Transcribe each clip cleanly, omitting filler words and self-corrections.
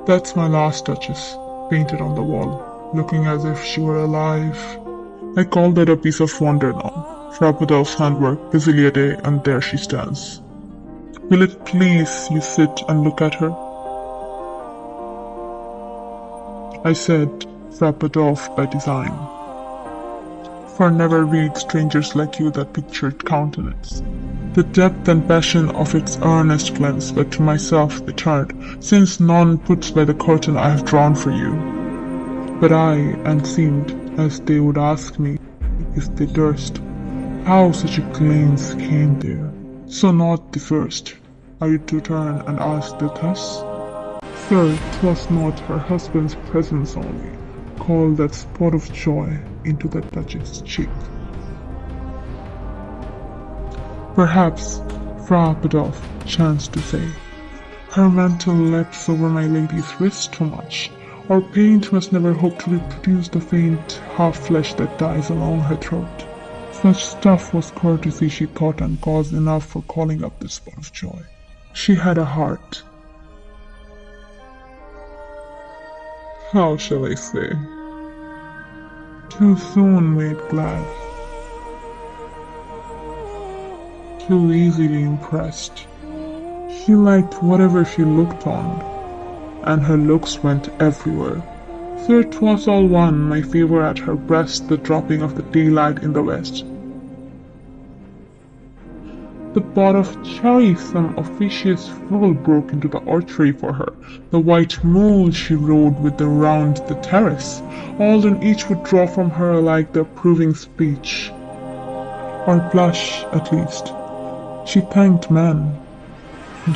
That's my last duchess, painted on the wall, looking as if she were alive. I call that a piece of wonder now. Frappadov's handwork, busily a day, and there she stands. Will it please you sit and look at her? I said, Frappadov by design, for never read strangers like you that pictured countenance. The depth and passion of its earnest glance, but to myself returned, since none puts by the curtain I have drawn for you. But I, and seemed as they would ask me, if they durst, how such a glance came there. So not the first. Are you to turn and ask the thus? Sir, 'twas not her husband's presence only called that spot of joy into the duchess' cheek. Perhaps Frappadov chanced to say, her mantle laps over my lady's wrist too much, or paint must never hope to reproduce the faint half-flesh that dies along her throat. Such stuff was courtesy, she thought, and cause enough for calling up this spot of joy. She had a heart. How shall I say? Too soon made glad. Too easily impressed. She liked whatever she looked on, and her looks went everywhere. So 'twas all one, my favour at her breast, the dropping of the daylight in the west. The pot of cherry some officious fool broke into the orchard for her, the white mule she rode with round the terrace, all and each would draw from her alike the approving speech, or blush at least. She thanked man.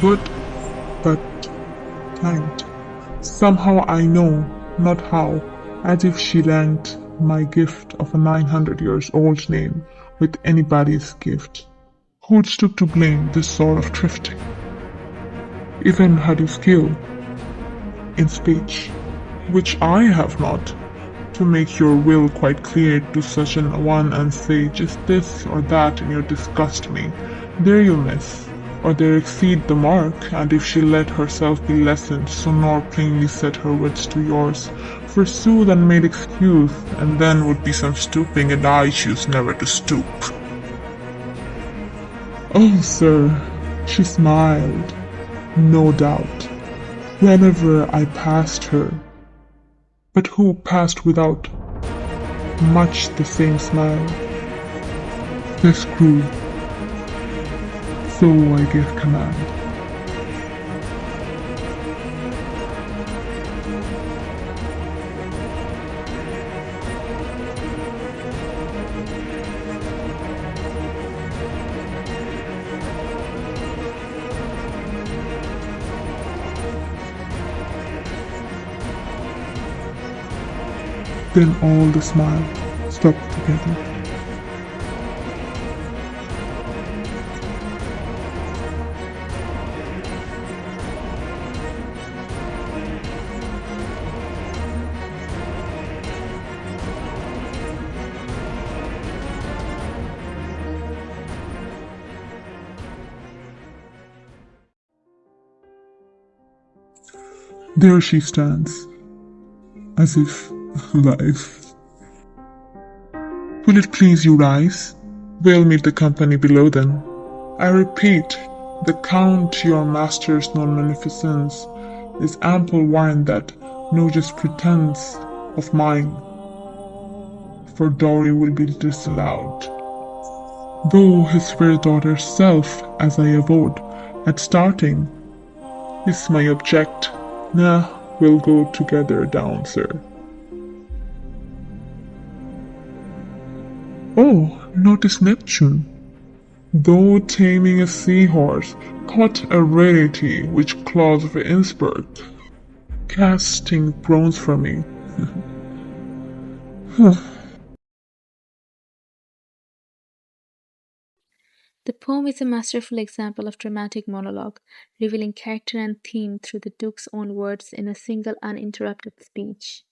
Good, but thanked. Somehow I know not how, as if she ranked my gift of a 900-years-old name with anybody's gift. Who'd stoop to blame this sort of thrifting? Even had you skill in speech, which I have not, to make your will quite clear to such an one and say just this or that in your disgust me, there you miss, or there exceed the mark, and if she let herself be lessoned, so nor plainly set her words to yours, forsooth and made excuse, and then would be some stooping, and I choose never to stoop. Oh, sir, she smiled, no doubt, whenever I passed her. But who passed without much the same smile? This grew, so I give command. Then all the smile stopped together. There she stands, as if alive. Will it please you rise? We'll meet the company below then. I repeat, the Count your master's known magnificence is ample wine that no just pretence of mine for dowry will be disallowed. Though his fair daughter's self, as I abode at starting, is my object. Nah, we'll go together down, sir. Oh, notice Neptune, though taming a seahorse, caught a rarity which claws of Innsbruck, casting bronze for me. The poem is a masterful example of dramatic monologue, revealing character and theme through the Duke's own words in a single uninterrupted speech.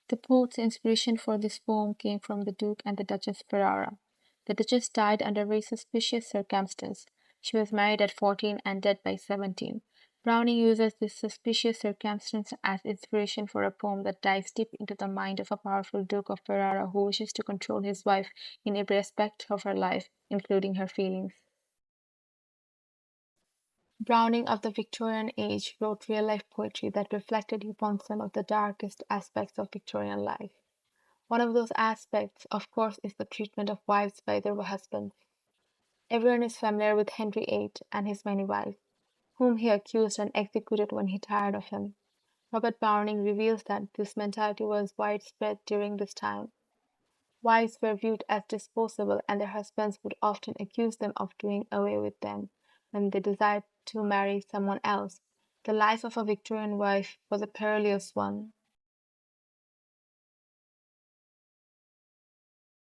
The poet's inspiration for this poem came from the Duke and the Duchess Ferrara. The Duchess died under very suspicious circumstances. She was married at 14 and dead by 17. Browning uses this suspicious circumstance as inspiration for a poem that dives deep into the mind of a powerful Duke of Ferrara who wishes to control his wife in every aspect of her life, including her feelings. Browning of the Victorian age wrote real-life poetry that reflected upon some of the darkest aspects of Victorian life. One of those aspects, of course, is the treatment of wives by their husbands. Everyone is familiar with Henry VIII and his many wives, whom he accused and executed when he tired of him. Robert Browning reveals that this mentality was widespread during this time. Wives were viewed as disposable, and their husbands would often accuse them of doing away with them when they desired to marry someone else. The life of a Victorian wife was a perilous one.